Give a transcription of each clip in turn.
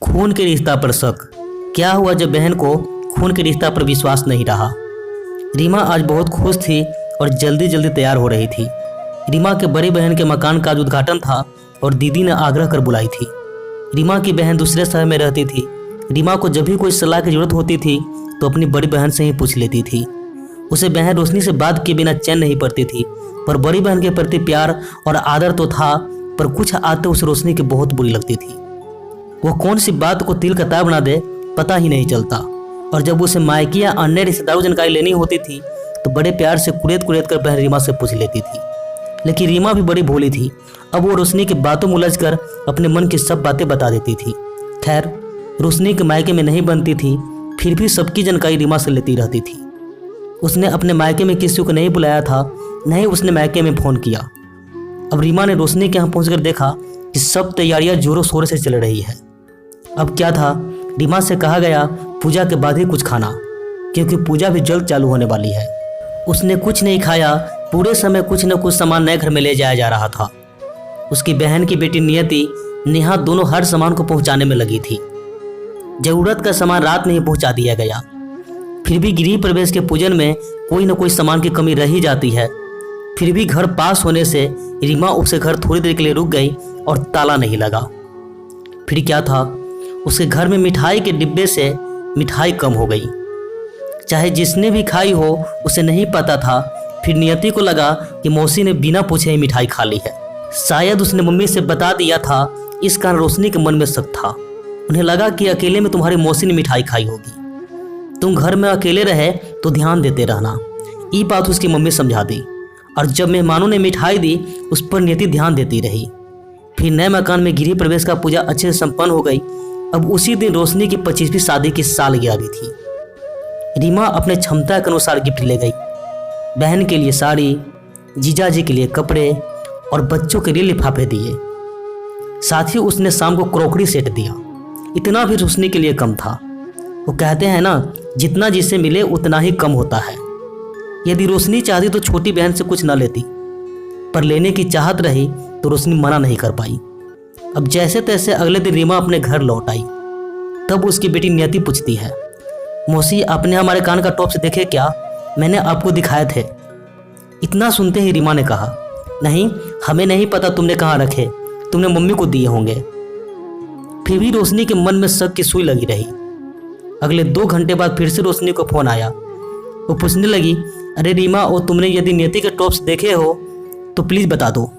खून के रिश्ता पर शक। क्या हुआ जब बहन को खून के रिश्ता पर विश्वास नहीं रहा। रीमा आज बहुत खुश थी और जल्दी जल्दी तैयार हो रही थी। रीमा के बड़ी बहन के मकान का आज उद्घाटन था और दीदी ने आग्रह कर बुलाई थी। रीमा की बहन दूसरे शहर में रहती थी। रीमा को जब भी कोई सलाह की जरूरत होती थी तो अपनी बड़ी बहन से ही पूछ लेती थी। उसे बहन रोशनी से बात के बिना चैन नहीं पड़ती थी, पर बड़ी बहन के प्रति प्यार और आदर तो था, पर कुछ आदतें उसे रोशनी की बहुत बुरी लगती थी। वह कौन सी बात को तिल का तार बना दे पता ही नहीं चलता, और जब उसे मायके या अन्य रिश्तेदारों को जानकारी लेनी होती थी तो बड़े प्यार से कुरेद कुरेद कर बहन रीमा से पूछ लेती थी। लेकिन रीमा भी बड़ी भोली थी। अब वो रोशनी की बातों में उलझ कर अपने मन की सब बातें बता देती थी। खैर, रोशनी के मायके में नहीं बनती थी, फिर भी सबकी जानकारी रीमा से लेती रहती थी। उसने अपने मायके में किसी को नहीं बुलाया था, न ही उसने मायके में फ़ोन किया। अब रीमा ने रोशनी के यहाँ पहुँचकर देखा कि सब तैयारियां जोरों शोरों से चल रही है। अब क्या था, रीमा से कहा गया पूजा के बाद ही कुछ खाना, क्योंकि पूजा भी जल्द चालू होने वाली है। उसने कुछ नहीं खाया। पूरे समय कुछ न कुछ सामान नए घर में ले जाया जा रहा था। उसकी बहन की बेटी नियति, नेहा दोनों हर सामान को पहुंचाने में लगी थी। जरूरत का सामान रात में ही पहुंचा दिया गया। फिर भी गृह प्रवेश के पूजन में कोई न कोई सामान की कमी रह ही जाती है। फिर भी घर पास होने से रीमा उसके घर थोड़ी देर के लिए रुक गई और ताला नहीं लगा। फिर क्या था, उसके घर में मिठाई के डिब्बे से मिठाई कम हो गई। चाहे जिसने भी खाई हो उसे नहीं पता था। फिर नियति को लगा कि मौसी ने बिना पूछे ही मिठाई खा ली है। शायद उसने मम्मी से बता दिया था, इस कारण रोशनी के मन में शक था। उन्हें लगा कि अकेले में तुम्हारी मौसी ने मिठाई खाई होगी। तुम घर में अकेले रहे तो ध्यान देते रहना, ये बात उसकी मम्मी समझा दी। और जब मेहमानों ने मिठाई दी उस पर नियति ध्यान देती रही। फिर नए मकान में गृह प्रवेश का पूजा अच्छे से संपन्न हो गई। अब उसी दिन रोशनी की 25वीं शादी की सालगिरह भी थी। रीमा अपने क्षमता के अनुसार गिफ्ट ले गई। बहन के लिए साड़ी, जीजाजी के लिए कपड़े और बच्चों के लिए लिफाफे दिए। साथ ही उसने शाम को क्रॉकरी सेट दिया। इतना भी रोशनी के लिए कम था। वो कहते हैं ना, जितना जिसे मिले उतना ही कम होता है। यदि रोशनी चाहती तो छोटी बहन से कुछ न लेती, पर लेने की चाहत रही तो रोशनी मना नहीं कर पाई। अब जैसे तैसे अगले दिन रीमा अपने घर लौट आई। तब उसकी बेटी नियति पूछती है, मौसी आपने हमारे कान का टॉप्स देखे क्या? मैंने आपको दिखाए थे। इतना सुनते ही रीमा ने कहा, नहीं, हमें नहीं पता तुमने कहाँ रखे, तुमने मम्मी को दिए होंगे। फिर भी रोशनी के मन में शक की सुई लगी रही। अगले 2 घंटे बाद फिर से रोशनी को फोन आया। वो पूछने लगी, अरे रीमा, और तुमने यदि नियति के टॉप्स देखे हो तो प्लीज़ बता दो।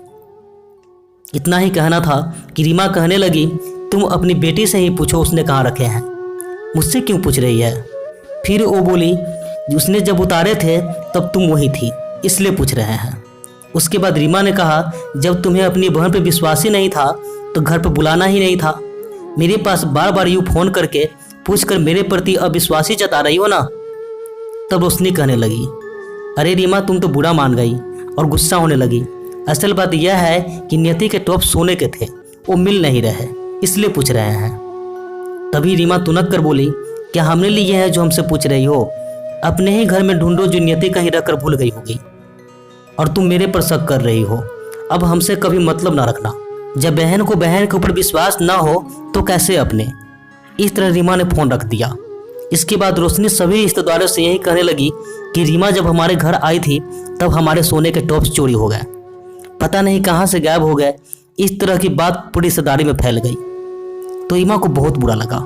इतना ही कहना था कि रीमा कहने लगी, तुम अपनी बेटी से ही पूछो उसने कहाँ रखे हैं, मुझसे क्यों पूछ रही है? फिर वो बोली, उसने जब उतारे थे तब तुम वही थी, इसलिए पूछ रहे हैं। उसके बाद रीमा ने कहा, जब तुम्हें अपनी बहन पर विश्वास ही नहीं था तो घर पर बुलाना ही नहीं था। मेरे पास बार बार यूँ फ़ोन करके पूछकर मेरे प्रति अविश्वासी जता रही हो ना। तब रोशनी कहने लगी, अरे रीमा, तुम तो बुरा मान गई और गुस्सा होने लगी। असल बात यह है कि नियति के टॉप सोने के थे, वो मिल नहीं रहे, इसलिए पूछ रहे हैं। तभी रीमा तुनक कर बोली, क्या हमने लिए हैं जो हमसे पूछ रही हो? अपने ही घर में ढूंढो जो नियति कहीं रख कर भूल गई होगी, और तुम मेरे पर शक कर रही हो। अब हमसे कभी मतलब ना रखना। जब बहन को बहन के ऊपर विश्वास ना हो तो कैसे अपने? इस तरह रीमा ने फोन रख दिया। इसके बाद रोशनी सभी रिश्तेदारों से यही कहने लगी कि रीमा जब हमारे घर आई थी तब हमारे सोने के टॉप्स चोरी हो गए, पता नहीं कहाँ से गायब हो गए। इस तरह की बात पूरी रिश्तेदारी में फैल गई। तो रीमा को बहुत बुरा लगा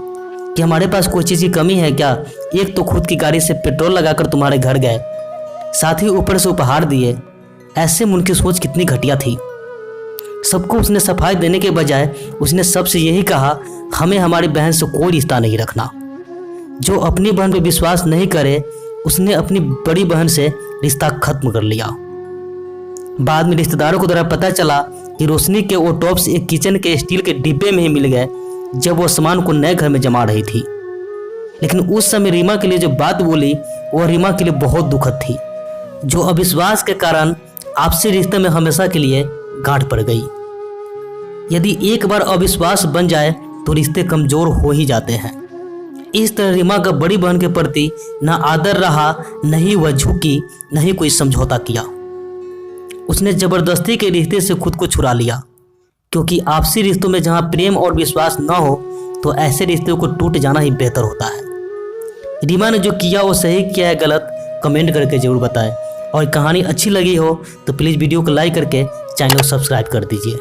कि हमारे पास कोई चीज़ की कमी है क्या? एक तो खुद की गाड़ी से पेट्रोल लगाकर तुम्हारे घर गए, साथ ही ऊपर से उपहार दिए। ऐसे में उनकी सोच कितनी घटिया थी। सबको उसने सफाई देने के बजाय उसने सबसे यही कहा, हमें हमारी बहन से कोई रिश्ता नहीं रखना। जो अपनी बहन पर विश्वास नहीं करे उसने अपनी बड़ी बहन से रिश्ता खत्म कर लिया। बाद में रिश्तेदारों को द्वारा पता चला कि रोशनी के वो टॉप्स एक किचन के स्टील के डिब्बे में ही मिल गए जब वो सामान को नए घर में जमा रही थी। लेकिन उस समय रीमा के लिए जो बात बोली वो रीमा के लिए बहुत दुखद थी, जो अविश्वास के कारण आपसी रिश्ते में हमेशा के लिए गांठ पड़ गई। यदि एक बार अविश्वास बन जाए तो रिश्ते कमजोर हो ही जाते हैं। इस तरह रीमा का बड़ी बहन के प्रति न आदर रहा, न ही वह झुकी, न ही कोई समझौता किया। उसने जबरदस्ती के रिश्ते से खुद को छुड़ा लिया, क्योंकि आपसी रिश्तों में जहाँ प्रेम और विश्वास न हो तो ऐसे रिश्तों को टूट जाना ही बेहतर होता है। रीमा ने जो किया वो सही किया है गलत कमेंट करके ज़रूर बताएं। और कहानी अच्छी लगी हो तो प्लीज़ वीडियो को लाइक करके चैनल को सब्सक्राइब कर दीजिए।